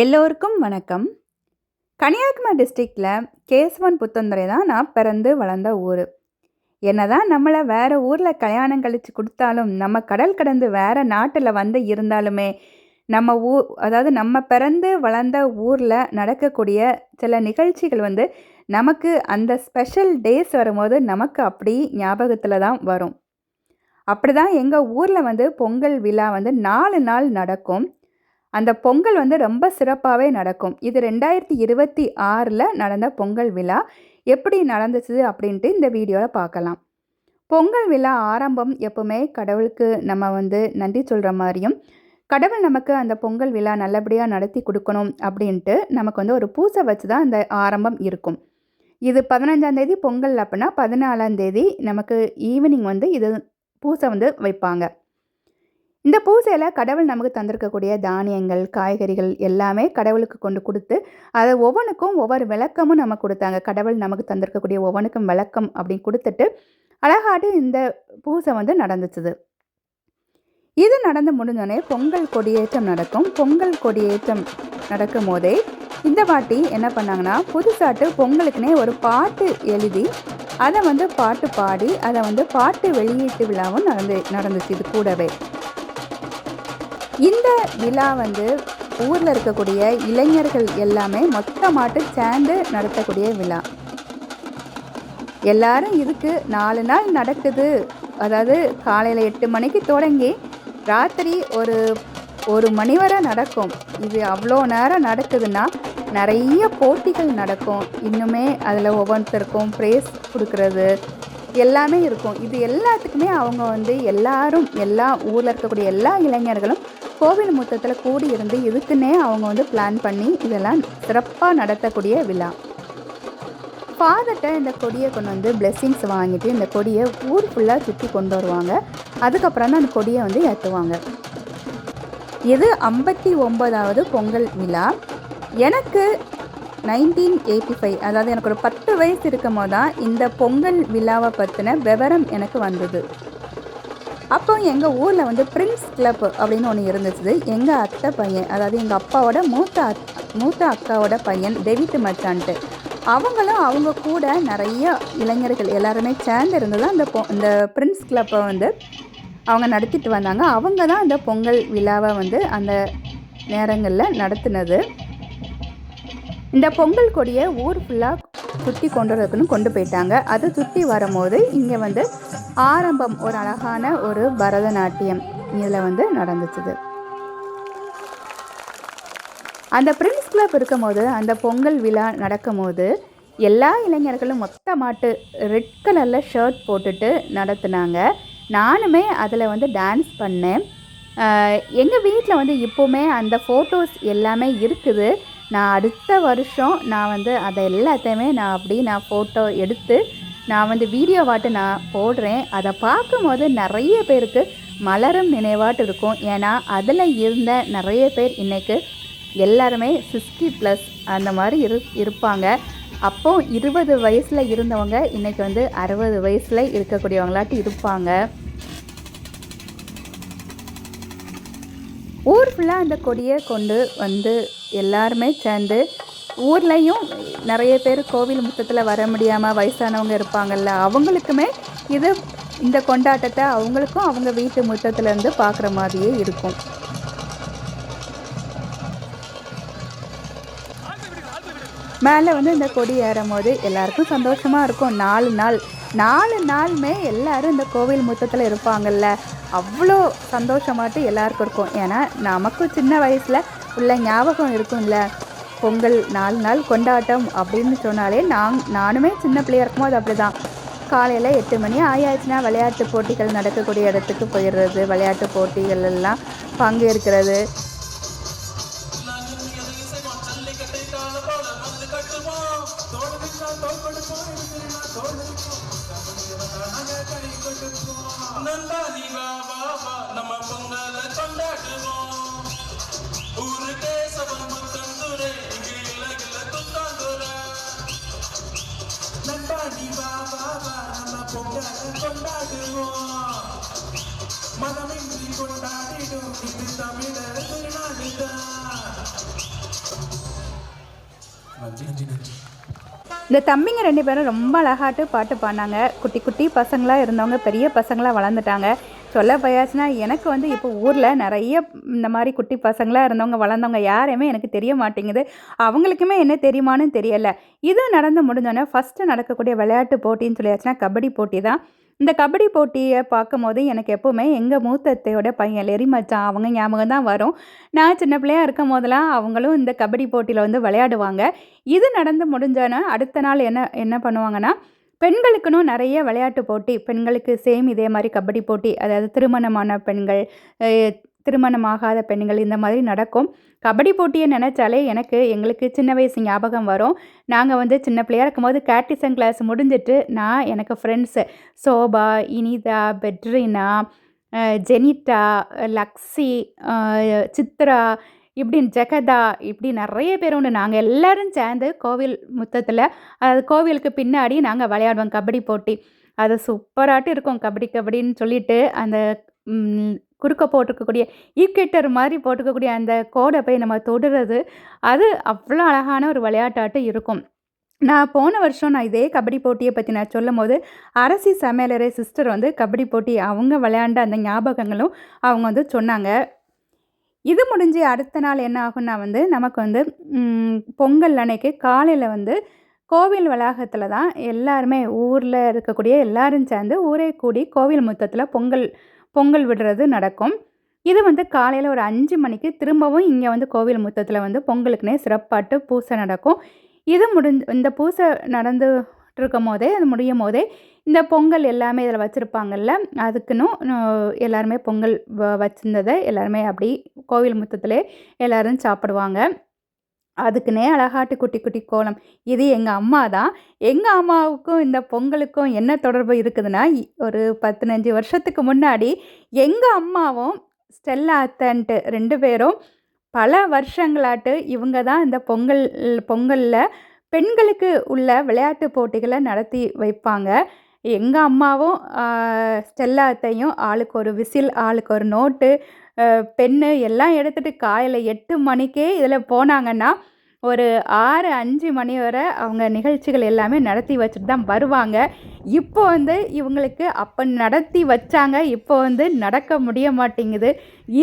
எல்லோருக்கும் வணக்கம். கன்னியாகுமரி டிஸ்ட்ரிக்டில் கேசவன் புத்தந்துறை தான் நான் பிறந்து வளர்ந்த ஊர். என்னதான் நம்மளை வேறு ஊரில் கல்யாணம் கழித்து கொடுத்தாலும், நம்ம கடல் கடந்து வேறு நாட்டில் வந்து இருந்தாலுமே, நம்ம அதாவது நம்ம பிறந்து வளர்ந்த ஊரில் நடக்கக்கூடிய சில நிகழ்ச்சிகள் வந்து நமக்கு அந்த ஸ்பெஷல் டேஸ் வரும்போது நமக்கு அப்படி ஞாபகத்தில் தான் வரும். அப்படி தான் எங்கள் ஊரில் வந்து பொங்கல் விழா வந்து 4 நாள் நடக்கும். அந்த பொங்கல் வந்து ரொம்ப சிறப்பாகவே நடக்கும். இது 2026ல் நடந்த பொங்கல் விழா. எப்படி நடந்துச்சு அப்படின்ட்டு இந்த வீடியோவில் பார்க்கலாம். பொங்கல் விழா ஆரம்பம் எப்போவுமே கடவுளுக்கு நம்ம வந்து நன்றி சொல்கிற மாதிரியும், கடவுள் நமக்கு அந்த பொங்கல் விழா நல்லபடியாக நடத்தி கொடுக்கணும் அப்படின்ட்டு நமக்கு வந்து ஒரு பூசை வச்சு தான் அந்த ஆரம்பம் இருக்கும். இது 15ஆம் தேதி பொங்கல் அப்படின்னா 14ஆம் தேதி நமக்கு ஈவினிங் வந்து இது பூசை வந்து வைப்பாங்க. இந்த பூசையில் கடவுள் நமக்கு தந்திருக்கக்கூடிய தானியங்கள், காய்கறிகள் எல்லாமே கடவுளுக்கு கொண்டு கொடுத்து, அதை ஒவ்வொன்றுக்கும் ஒவ்வொரு விளக்கமும் நமக்கு கொடுத்தாங்க. கடவுள் நமக்கு தந்திருக்கக்கூடிய ஒவ்வொன்றுக்கும் விளக்கம் அப்படின்னு கொடுத்துட்டு அழகாட்டு இந்த பூசை வந்து நடந்துச்சுது. இது நடந்து முடிஞ்சோடனே பொங்கல் கொடியேற்றம் நடக்கும். பொங்கல் கொடியேற்றம் நடக்கும் போதே இந்த வாட்டி என்ன பண்ணாங்கன்னா, புதுசாட்டு பொங்கலுக்குனே ஒரு பாட்டு எழுதி அதை வந்து பாட்டு பாடி அதை வந்து பாட்டு வெளியீட்டு விழாவும் நடந்துச்சு இது கூடவே. இந்த விழா வந்து ஊரில் இருக்கக்கூடிய இளைஞர்கள் எல்லாமே மொத்தமாட்டு சேர்ந்து நடத்தக்கூடிய விழா. எல்லாரும் இதுக்கு 4 நாள் நடக்குது. அதாவது காலையில் 8 மணிக்கு தொடங்கி ராத்திரி ஒரு மணி வரை நடக்கும். இது அவ்வளோ நேரம் நடக்குதுன்னா நிறைய போட்டிகள் நடக்கும். இன்னுமே அதில் ஒவ்வொருத்தருக்கும் ப்ரைஸ் கொடுக்கறது எல்லாமே இருக்கும். இது எல்லாத்துக்குமே அவங்க வந்து எல்லா ஊரில் இருக்கக்கூடிய எல்லா இளைஞர்களும் கோவில் முத்தத்தில் கூடி இருந்து இதுக்குன்னே அவங்க வந்து பிளான் பண்ணி இதெல்லாம் சிறப்பாக நடத்தக்கூடிய விழா. ஃபாதர்கிட்ட இந்த கொடியை கொண்டு வந்து பிளெஸ்ஸிங்ஸ் வாங்கிட்டு இந்த கொடியை ஊர் ஃபுல்லாக சுற்றி கொண்டு வருவாங்க. அதுக்கப்புறம் தான் அந்த கொடியை வந்து ஏற்றுவாங்க. இது 59வது பொங்கல் விழா. எனக்கு 1985, அதாவது எனக்கு ஒரு 10 வயசு இருக்கும் போது தான் இந்த பொங்கல் விழாவை பற்றின விவரம் எனக்கு வந்தது. அப்போ எங்கள் ஊரில் வந்து பிரின்ஸ் கிளப் அப்படின்னு ஒன்று இருந்துச்சு. எங்கள் அத்தை பையன், அதாவது எங்கள் அப்பாவோட மூத்த அக்காவோட பையன் டேவிட் மச்சான்ட்டு, அவங்களும் அவங்க கூட நிறைய இளைஞர்கள் எல்லாருமே சேர்ந்து இருந்தது இந்த பிரின்ஸ் கிளப்பை வந்து அவங்க நடத்திட்டு வந்தாங்க. அவங்க தான் இந்த பொங்கல் விழாவை வந்து அந்த நேரங்களில் நடத்தினது. இந்த பொங்கல் கொடியை ஊர் ஃபுல்லாக சுற்றி கொண்டு போயிட்டாங்க. அது சுற்றி வரும்போது இங்கே வந்து ஆரம்பம் ஒரு அழகான ஒரு பரதநாட்டியம் இதில் வந்து நடந்துச்சுது. அந்த பிரின்ஸ் கிளப் இருக்கும்போது அந்த பொங்கல் விழா நடக்கும் போது எல்லா இளைஞர்களும் மொத்தமாட்டு ரெட் கலரில் ஷர்ட் போட்டுட்டு நடத்துனாங்க. நானுமே அதில் வந்து டான்ஸ் பண்ணேன். எங்கள் வீட்டில் வந்து இப்போவுமே அந்த ஃபோட்டோஸ் எல்லாமே இருக்குது. நான் அடுத்த வருஷம் நான் வந்து அதை எல்லாத்தையுமே நான் ஃபோட்டோ எடுத்து நான் வந்து வீடியோவாட்டு நான் போடுறேன். அதை பார்க்கும்போது நிறைய பேருக்கு மலரும் நினைவாட்டு இருக்கும். ஏன்னா அதில் இருந்த நிறைய பேர் இன்றைக்கு எல்லாருமே 60+ அந்த மாதிரி இருப்பாங்க. அப்போது 20 வயசில் இருந்தவங்க இன்றைக்கி வந்து 60 வயசில் இருக்கக்கூடியவங்களாட்டு இருப்பாங்க. ஊர் ஃபுல்லாக அந்த கொடியை கொண்டு வந்து எல்லாருமே சேர்ந்து, ஊர்லேயும் நிறைய பேர் கோவில் முத்தத்தில் வர முடியாமல் வயசானவங்க இருப்பாங்கள்ல, அவங்களுக்குமே இந்த கொண்டாட்டத்தை அவங்களுக்கும் அவங்க வீட்டு முத்தத்துலேருந்து பார்க்குற மாதிரியே இருக்கும். மேலே வந்து இந்த கொடி ஏறும் போது எல்லாருக்கும் சந்தோஷமாக இருக்கும். 4 நாளுமே எல்லோரும் இந்த கோவில் முத்தத்தில் இருப்பாங்கள்ல, அவ்வளோ சந்தோஷமாட்டு எல்லாருக்கும் இருக்கும். ஏன்னா நமக்கும் சின்ன வயசில் உள்ள ஞாபகம் இருக்கும்ல, பொங்கல் 4 நாள் கொண்டாட்டம் அப்படின்னு சொன்னாலே நானுமே சின்ன பிள்ளையாக இருக்கும்போது அப்படி தான். காலையில் 8 மணி ஆயாச்சுன்னா விளையாட்டு போட்டிகள் நடக்கக்கூடிய இடத்துக்கு போயிடுறது, விளையாட்டு போட்டிகள் எல்லாம் பங்கேற்கிறது. இந்த தம்பிங்க 2 பேரும் ரொம்ப அழகாட்டு பாட்டு பாடினாங்க. குட்டி குட்டி பசங்களா இருந்தவங்க பெரிய பசங்களா வளர்ந்துட்டாங்க. சொல்ல போயாச்சுன்னா எனக்கு வந்து இப்போ ஊரில் நிறைய இந்த மாதிரி குட்டி பசங்களா இருந்தவங்க வளர்ந்தவங்க யாரையுமே எனக்கு தெரிய மாட்டேங்குது. அவங்களுக்குமே என்ன தெரியுமான்னு தெரியல. இது நடந்து முடிஞ்சோடனே ஃபஸ்ட்டு நடக்கக்கூடிய விளையாட்டு போட்டின்னு சொல்லியாச்சுன்னா கபடி போட்டி தான். இந்த கபடி போட்டியை பார்க்கும்போது எனக்கு எப்போவுமே எங்கள் மூத்த அத்தையோட பையன் லெரி மச்சான் அவங்க ஞாபகம் தான் வரும். நான் சின்ன பிள்ளையா இருக்கும் போதெல்லாம் அவங்களும் இந்த கபடி போட்டியில் வந்து விளையாடுவாங்க. இது நடந்து முடிஞ்சோன்னா அடுத்த நாள் என்ன என்ன பண்ணுவாங்கன்னா, பெண்களுக்குன்னு நிறைய விளையாட்டு போட்டி, பெண்களுக்கு சேம் இதே மாதிரி கபடி போட்டி, அதாவது திருமணமான பெண்கள், அ திருமணமாகாத பெண்கள் இந்த மாதிரி நடக்கும். கபடி போட்டியை நினச்சாலே எங்களுக்கு சின்ன வயசு ஞாபகம் வரும். நாங்கள் வந்து சின்ன பிள்ளையா இருக்கும்போது கேட்டிசம் கிளாஸ் முடிஞ்சிட்டு எனக்கு ஃப்ரெண்ட்ஸு சோபா, இனிதா, பெட்ரினா, ஜெனிட்டா, லக்ஸி, அ சித்ரா, இப்படின்னு ஜெகதா, இப்படி நிறைய பேர் உண்டு. நாங்கள் எல்லோரும் சேர்ந்து கோவில் முத்தத்தில், அதாவது கோவிலுக்கு பின்னாடி நாங்கள் விளையாடுவோம் கபடி போட்டி. அது சூப்பராட்டு இருக்கும். கபடி கபடின்னு சொல்லிட்டு அந்த குறுக்க போட்டிருக்கக்கூடிய ஈக்வேட்டர் மாதிரி போட்டுக்கக்கூடிய அந்த கோடை போய் நம்ம தொடுறது, அது அவ்வளோ அழகான ஒரு விளையாட்டாட்டு இருக்கும். நான் போன வருஷம் நான் இதே கபடி போட்டியை பற்றி நான் சொல்லும்போது, அரசி சமையலறை சிஸ்டர் வந்து கபடி போட்டி அவங்க விளையாண்ட அந்த ஞாபகங்களும் அவங்க வந்து சொன்னாங்க. இது முடிஞ்சு அடுத்த நாள் என்ன ஆகும்னா வந்து நமக்கு வந்து பொங்கல் அன்னைக்கு காலையில் வந்து கோவில் வளாகத்தில் தான் எல்லாருமே ஊரில் இருக்கக்கூடிய எல்லாரும் சேர்ந்து ஊரே கூடி கோவில் முத்தத்தில் பொங்கல் விடுறது நடக்கும். இது வந்து காலையில் ஒரு 5 மணிக்கு திரும்பவும் இங்கே வந்து கோவில் முத்தத்தில் வந்து பொங்கலுக்குனே சிறப்பாட்டு பூசை நடக்கும். இது இந்த பூசை நடந்துகிட்ருக்கும் போதே அது முடியும் போதே இந்த பொங்கல் எல்லாமே இதில் வச்சுருப்பாங்கல்ல, அதுக்குன்னும் எல்லாருமே பொங்கல் வச்சுருந்ததை எல்லாருமே அப்படி கோவில் முத்தத்திலே எல்லோரும் சாப்பிடுவாங்க. அதுக்குன்னே அழகாட்டு குட்டி குட்டி கோலம். இது எங்கள் அம்மா தான். எங்கள் அம்மாவுக்கும் இந்த பொங்கலுக்கும் என்ன தொடர்பு இருக்குதுன்னா, ஒரு 15 வருஷத்துக்கு முன்னாடி எங்கள் அம்மாவும் ஸ்டெல்லா அத்தைன்ட்டு 2 பேரும் பல வருஷங்களாட்டு இவங்க தான் இந்த பொங்கலில் பெண்களுக்கு உள்ள விளையாட்டு போட்டிகளை நடத்தி வைப்பாங்க. எங்கள் அம்மாவும் ஸ்டெல்லா அத்தையும் ஆளுக்கு ஒரு விசில், ஆளுக்கு ஒரு நோட்டு, பென்னு எல்லாம் எடுத்துகிட்டு காலையில் 8 மணிக்கே இதில் போனாங்கன்னா ஒரு 6, 5 மணி வரை அவங்க நிகழ்ச்சிகள் எல்லாமே நடத்தி வச்சுட்டு தான் வருவாங்க. இப்போ வந்து இவங்களுக்கு அப்போ நடத்தி வச்சாங்க, இப்போ வந்து நடக்க முடிய மாட்டேங்குது.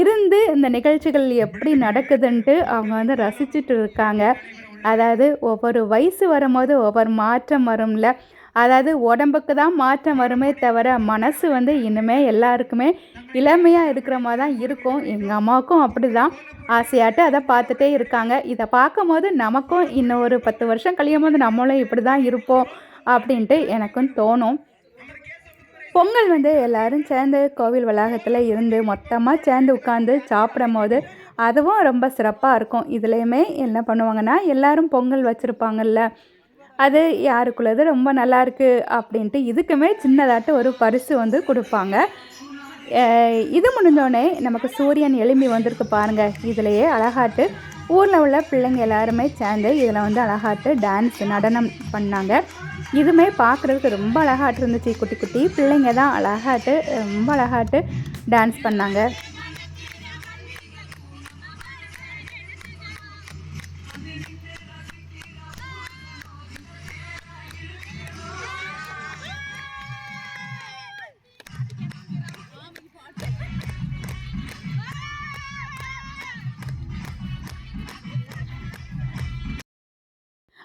இருந்து இந்த நிகழ்ச்சிகள் எப்படி நடக்குதுன்ட்டு அவங்க வந்து ரசிச்சுட்டு இருக்காங்க. அதாவது ஒவ்வொரு வயசு வரும்போது ஒவ்வொரு மாற்றம் வரும்ல, அதாவது உடம்புக்கு தான் மாற்றம் வருமே தவிர மனசு வந்து இன்னுமே எல்லாருக்குமே இளமையாக இருக்கிற மாதிரி தான் இருக்கும். எங்கள் அம்மாவுக்கும் அப்படி தான் ஆசையாட்டு அதை பார்த்துட்டே இருக்காங்க. இதை பார்க்கும்போது நமக்கும் இன்னும் ஒரு 10 வருஷம் கழியும் போது நம்மளும் இப்படி தான் இருப்போம் அப்படின்ட்டு எனக்கும் தோணும். பொங்கல் வந்து எல்லோரும் சேர்ந்து கோவில் வளாகத்தில் இருந்து மொத்தமாக சேர்ந்து உட்காந்து சாப்பிடும் போது அதுவும் ரொம்ப சிறப்பாக இருக்கும். இதுலேயுமே என்ன பண்ணுவாங்கன்னா, எல்லோரும் பொங்கல் வச்சுருப்பாங்கல்ல, அது யாருக்குள்ளது ரொம்ப நல்லாயிருக்கு அப்படின்ட்டு இதுக்குமே சின்னதாட்டு ஒரு பரிசு வந்து கொடுப்பாங்க. இது முடிஞ்சோடனே நமக்கு சூரியன் எழும்பி வந்திருக்கு பாருங்கள். இதிலையே அழகாட்டு ஊரில் உள்ள பிள்ளைங்க எல்லாருமே சேர்ந்து இதில் வந்து அழகாட்டு டான்ஸ் நடனம் பண்ணாங்க. இதுவுமே பார்க்குறதுக்கு ரொம்ப அழகாட்டு இருந்துச்சு. குட்டி குட்டி பிள்ளைங்க தான் அழகாட்டு ரொம்ப அழகாட்டு டான்ஸ் பண்ணாங்க.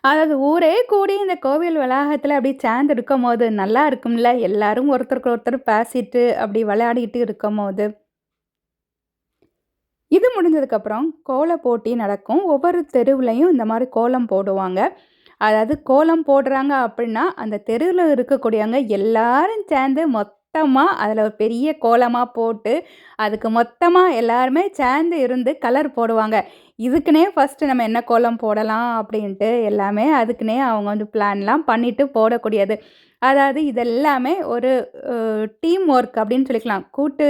அதாவது ஊரே கூடி இந்த கோவில் வளாகத்தில் அப்படி சேர்ந்து இருக்கும் போது நல்லா இருக்கும்ல, எல்லாரும் ஒருத்தருக்கு ஒருத்தர் பேசிட்டு அப்படி விளையாடிட்டு இருக்கும் போது. இது முடிஞ்சதுக்கப்புறம் கோல போட்டி நடக்கும். ஒவ்வொரு தெருவுலையும் இந்த மாதிரி கோலம் போடுவாங்க. அதாவது கோலம் போடுறாங்க அப்படின்னா அந்த தெருவில் இருக்கக்கூடியவங்க எல்லாரும் சேர்ந்து மொத்தமாக அதில் ஒரு பெரிய கோலமாக போட்டு அதுக்கு மொத்தமாக எல்லாருமே சேர்ந்து இருந்து கலர் போடுவாங்க. இதுக்குன்னே ஃபஸ்ட்டு நம்ம என்ன கோலம் போடலாம் அப்படின்ட்டு எல்லாமே அதுக்குன்னே அவங்க வந்து பிளான்லாம் பண்ணிவிட்டு போடக்கூடியது. அதாவது இதெல்லாமே ஒரு டீம் ஒர்க் அப்படின்னு சொல்லிக்கலாம். கூட்டு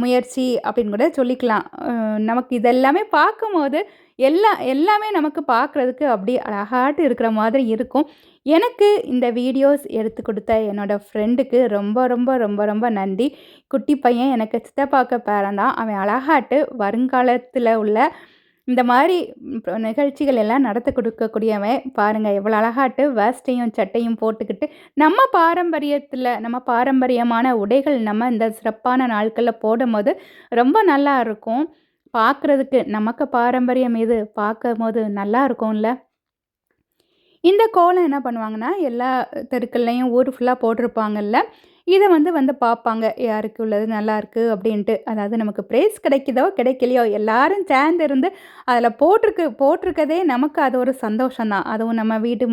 முயற்சி அப்படின்னு கூட சொல்லிக்கலாம். நமக்கு இதெல்லாமே பார்க்கும்போது எல்லாமே நமக்கு பார்க்குறதுக்கு அப்படி அழகாட்டு இருக்கிற மாதிரி இருக்கும். எனக்கு இந்த வீடியோஸ் எடுத்து கொடுத்த என்னோடய ஃப்ரெண்டுக்கு ரொம்ப ரொம்ப ரொம்ப ரொம்ப நன்றி. குட்டி பையன் எனக்கு சித்தப்பாக்க பேரன் தான். அவன் அழகாட்டு வருங்காலத்தில் உள்ள இந்த மாதிரி நிகழ்ச்சிகள் எல்லாம் நடத்தி கொடுக்கக்கூடியவன் பாருங்கள் எவ்வளோ அழகாட்டு வேஸ்ட்டையும் சட்டையும் போட்டுக்கிட்டு நம்ம பாரம்பரியமான உடைகள் நம்ம இந்த சிறப்பான நாட்களில் போடும்போது ரொம்ப நல்லா இருக்கும் பார்க்குறதுக்கு. நமக்கு பாரம்பரியம் இது பார்க்கும்போது நல்லா இருக்கும்ல. இந்த கோலம் என்ன பண்ணுவாங்கன்னா எல்லா தெருக்கள்லையும் ஊர் ஃபுல்லாக போட்டிருப்பாங்கல்ல, இதை வந்து பார்ப்பாங்க யாருக்கு உள்ளது நல்லாயிருக்கு அப்படின்ட்டு. அதாவது நமக்கு ப்ரைஸ் கிடைக்குதோ கிடைக்கலையோ எல்லாரும் சேர்ந்து இருந்து அதில் போட்டிருக்கதே நமக்கு அது ஒரு சந்தோஷம்தான். அதுவும் நம்ம வீட்டு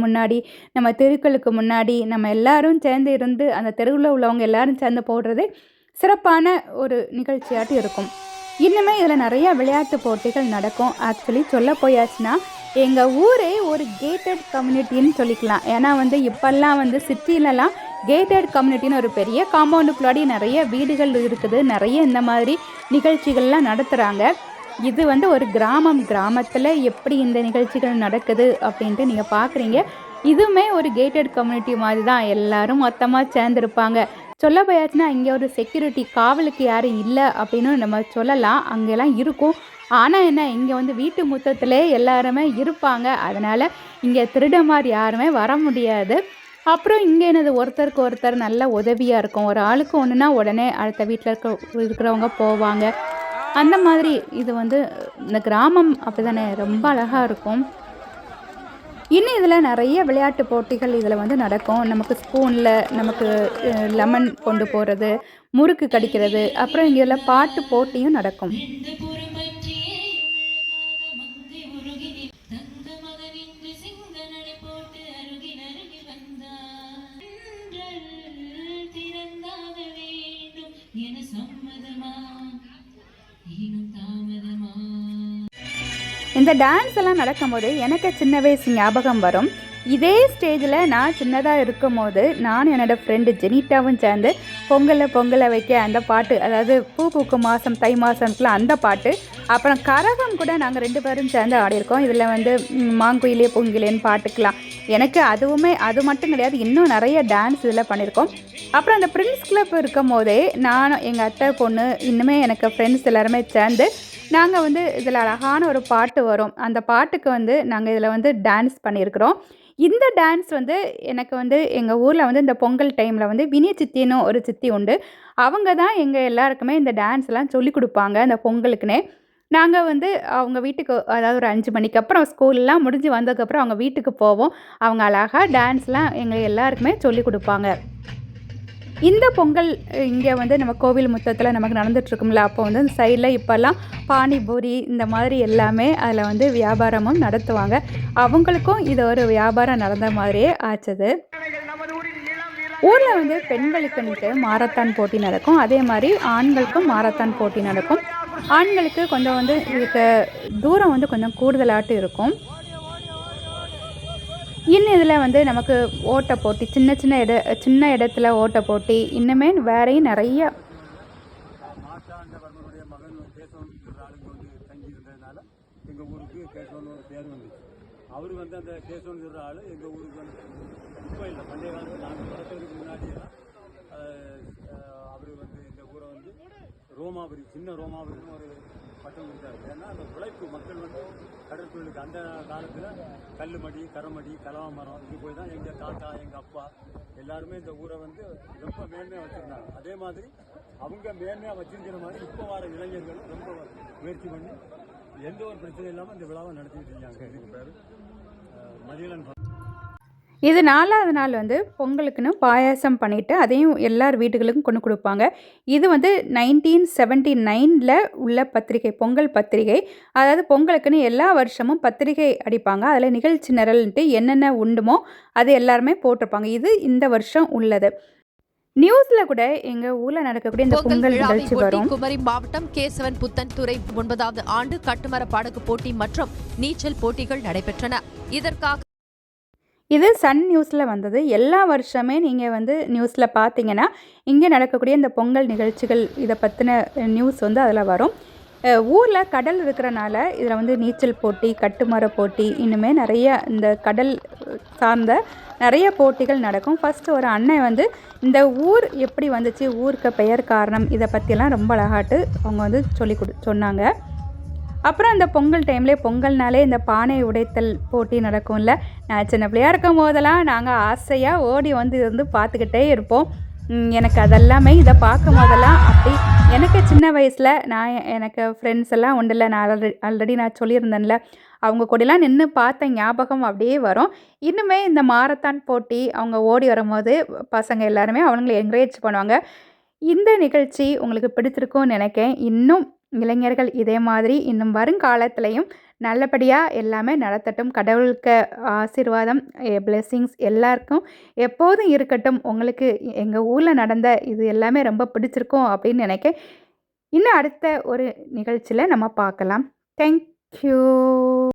முன்னாடி நம்ம தெருக்களுக்கு முன்னாடி நம்ம எல்லாரும் சேர்ந்து இருந்து அந்த தெருவில் உள்ளவங்க எல்லாரும் சேர்ந்து போடுறதே சிறப்பான ஒரு நிகழ்ச்சியாட்டு இருக்கும். இன்னுமே இதில் நிறைய விளையாட்டு போட்டிகள் நடக்கும். ஆக்சுவலி சொல்ல போயாச்சுன்னா எங்கள் ஊரே ஒரு கேட்டட் கம்யூனிட்டின்னு சொல்லிக்கலாம். ஏன்னா வந்து இப்போல்லாம் வந்து சிட்டிலலாம் கேட்டட் கம்யூனிட்டின்னு ஒரு பெரிய காம்பவுண்டுக்குள்ளாடி நிறைய வீடுகள் இருக்குது. நிறைய இந்த மாதிரி நிகழ்ச்சிகள்லாம் நடத்துகிறாங்க. இது வந்து ஒரு கிராமத்தில் எப்படி இந்த நிகழ்ச்சிகள் நடக்குது அப்படின்ட்டு நீங்கள் பார்க்குறீங்க. இதுவுமே ஒரு கேட்டட் கம்யூனிட்டி மாதிரி தான். எல்லோரும் மொத்தமாக சேர்ந்துருப்பாங்க. சொல்ல போயாச்சுன்னா இங்கே ஒரு செக்யூரிட்டி காவலுக்கு யாரும் இல்லை அப்படின்னு நம்ம சொல்லலாம். அங்கெல்லாம் இருக்கும். ஆனால் என்ன, இங்கே வந்து வீட்டு முற்றத்திலே எல்லாருமே இருப்பாங்க. அதனால் இங்கே திருடமார் யாருமே வர முடியாது. அப்புறம் இங்கே என்னது ஒருத்தருக்கு ஒருத்தர் நல்ல உதவியாக இருக்கும். ஒரு ஆளுக்கு ஒன்றுனா உடனே அடுத்த வீட்டில் இருக்கிறவங்க போவாங்க. அந்த மாதிரி இது வந்து இந்த கிராமம் அப்படி தானே, ரொம்ப அழகாக இருக்கும். இன்னும் இதில் நிறைய விளையாட்டு போட்டிகள் இதில் வந்து நடக்கும். நமக்கு ஸ்பூனில் நமக்கு லெமன் கொண்டு போகிறது, முறுக்கு கடிக்கிறது, அப்புறம் இங்கே பாட்டு போட்டியும் நடக்கும். இந்த டான்ஸ் எல்லாம் நடக்கும்போது எனக்கு சின்ன வயசு ஞாபகம் வரும். இதே ஸ்டேஜில் நான் சின்னதாக இருக்கும் போது நான் என்னோடய ஃப்ரெண்டு ஜெனிட்டாவும் சேர்ந்து பொங்கலை வைக்க அந்த பாட்டு, அதாவது பூ பூக்கும் மாதம் தை மாதம்க்குலாம் அந்த பாட்டு, அப்புறம் கரகம் கூட நாங்கள் 2 பேரும் சேர்ந்து ஆடியிருக்கோம். இதில் வந்து மாங்குயிலே பொங்கிலேன்னு பாட்டுக்கலாம். எனக்கு அது மட்டும் கிடையாது, இன்னும் நிறைய டான்ஸ் இதில் பண்ணியிருக்கோம். அப்புறம் அந்த பிரின்ஸ் கிளப் இருக்கும் போதே நான் எங்கள் அத்தை பொண்ணு இன்னுமே எனக்கு ஃப்ரெண்ட்ஸ் எல்லாருமே சேர்ந்து நாங்கள் வந்து இதில் அழகான ஒரு பாட்டு வரும். அந்த பாட்டுக்கு வந்து நாங்கள் இதில் வந்து டான்ஸ் பண்ணியிருக்கிறோம். இந்த டான்ஸ் வந்து எனக்கு வந்து எங்கள் ஊரில் வந்து இந்த பொங்கல் டைமில் வந்து வினி சித்தின்னு ஒரு சித்தி உண்டு. அவங்க தான் எங்கள் எல்லாருக்குமே இந்த டான்ஸ்லாம் சொல்லி கொடுப்பாங்க. அந்த பொங்கலுக்குன்னே நாங்கள் வந்து அவங்க வீட்டுக்கு, அதாவது ஒரு 5 மணிக்கு அப்புறம் ஸ்கூல்லாம் முடிஞ்சு வந்ததுக்கப்புறம் அவங்க வீட்டுக்கு போவோம். அவங்க அழகாக டான்ஸ்லாம் எங்கள் எல்லாருக்குமே சொல்லி கொடுப்பாங்க. இந்த பொங்கல் இங்கே வந்து நம்ம கோவில் முற்றத்தில் நமக்கு நடந்துகிட்ருக்கும்ல, அப்போ வந்து அந்த சைடில் இப்போல்லாம் பானிபூரி இந்த மாதிரி எல்லாமே அதில் வந்து வியாபாரமும் நடத்துவாங்க. அவங்களுக்கும் இது ஒரு வியாபாரம் நடந்த மாதிரியே ஆச்சுது. ஊரில் வந்து பெண்களுக்குன்ட்டு மாரத்தான் போட்டி நடக்கும். அதே மாதிரி ஆண்களுக்கும் மாரத்தான் போட்டி நடக்கும். ஆண்களுக்கு கொஞ்சம் வந்து இதுக்கு தூரம் வந்து கொஞ்சம் கூடுதலாட்டு இருக்கும். இன்னும் இதில் வந்து நமக்கு ஓட்ட போட்டி, சின்ன இடத்துல ஓட்ட போட்டி, இன்னுமே வேறையும் நிறைய அவர் வந்து அந்த கேசவன் சொல்கிற ஆள் எங்கள் ஊருக்கு வந்து இப்போ இல்லை, பண்டைய காலத்தில் நாங்கள் பிறக்கிறதுக்கு முன்னாடியெல்லாம் அவர் வந்து இந்த ஊரை வந்து ரோமாபுரி, சின்ன ரோமாபுரின்னு ஒரு பட்டம் கொடுத்தாரு. ஏன்னா அந்த உழைப்பு மக்கள் வந்து கடற்கொள்ளுக்கு அந்த காலத்தில் கல்லுமடி, கரமடி, கலவா மரம் இது போய் தான் எங்கள் தாத்தா எங்கள் அப்பா எல்லாருமே இந்த ஊரை வந்து ரொம்ப மேன்மையாக வச்சுருந்தாங்க. அதே மாதிரி அவங்க மேன்மையாக வச்சுருக்கிற மாதிரி இப்போ வர இளைஞர்கள் ரொம்ப முயற்சி பண்ணி எந்த ஒரு பிரச்சனையும் இல்லாமல் இந்த விழாவை நடத்திட்டு இருக்காங்க. இதுக்கு பேர் மதியலன். இது 4வது நாள் வந்து பொங்கலுக்குன்னு பாயாசம் பண்ணிவிட்டு அதையும் எல்லார் வீட்டுகளுக்கும் கொண்டு கொடுப்பாங்க. இது வந்து 1979 உள்ள பத்திரிகை, பொங்கல் பத்திரிகை. அதாவது பொங்கலுக்குன்னு எல்லா வருஷமும் பத்திரிகை அடிப்பாங்க. அதில் நிகழ்ச்சி நிரல்ன்ட்டு என்னென்ன உண்டுமோ அது எல்லாருமே போட்டிருப்பாங்க. இது இந்த வருஷம் உள்ளது. நியூஸ்ல கூட எங்க ஊர்ல நடக்கக்கூடிய இந்த பொங்கல் நிகழ்ச்சி வரும். குமரி மாவட்டம் கேசவன் புத்தன் துறை 9வது ஆண்டு கட்டுமர படகு போட்டி மற்றும் நீச்சல் போட்டிகள் நடைபெற்றன. இதற்காக இது சன் நியூஸில் வந்தது. எல்லா வருஷமே நீங்கள் வந்து நியூஸில் பார்த்தீங்கன்னா இங்கே நடக்கக்கூடிய இந்த பொங்கல் நிகழ்ச்சிகள் இதை பற்றின நியூஸ் வந்து அதில் வரும். ஊரில் கடல் இருக்கிறனால இதில் வந்து நீச்சல் போட்டி, கட்டுமர போட்டி, இன்னுமே நிறைய இந்த கடல் சார்ந்த நிறைய போட்டிகள் நடக்கும். ஃபஸ்ட்டு ஒரு அண்ணன் வந்து இந்த ஊர் எப்படி வந்துச்சு, ஊருக்கு பெயர் காரணம், இதை பற்றியெல்லாம் ரொம்ப அழகாட்டு அவங்க வந்து சொன்னாங்க. அப்புறம் அந்த பொங்கல் டைம்லேயே பொங்கல்னாலே இந்த பானை உடைத்தல் போட்டி நடக்கும்ல. நான் சின்ன பிள்ளையா இருக்கும் போதெல்லாம் நாங்கள் ஆசையாக ஓடி வந்து இருந்து பார்த்துக்கிட்டே இருப்போம். எனக்கு அதெல்லாமே இதை பார்க்கும் போதெல்லாம் அப்படி எனக்கு சின்ன வயசில் எனக்கு ஃப்ரெண்ட்ஸ் எல்லாம் உண்டுல்ல, நான் ஆல்ரெடி நான் சொல்லியிருந்தேன்ல, அவங்க கூடலாம் நின்று பார்த்த ஞாபகம் அப்படியே வரும். இன்னுமே இந்த மாரத்தான் போட்டி அவங்க ஓடி வரும்போது பசங்க எல்லாருமே அவங்கள என்கரேஜ் பண்ணுவாங்க. இந்த நிகழ்ச்சி உங்களுக்கு பிடிச்சிருக்கும்னு நினைக்கிறேன். இன்னும் இளைஞர்கள் இதே மாதிரி இன்னும் வருங்காலத்திலையும் நல்லபடியாக எல்லாமே நடத்தட்டும். கடவுளுக்கு ஆசீர்வாதம், பிளெஸ்ஸிங்ஸ் எல்லாருக்கும் எப்போதும் இருக்கட்டும். உங்களுக்கு எங்கள் ஊரில் நடந்த இது எல்லாமே ரொம்ப பிடிச்சிருக்கும் அப்படின்னு நினைக்கிறேன். இன்னும் அடுத்த ஒரு நிகழ்ச்சியில் நம்ம பார்க்கலாம். தேங்க்யூ.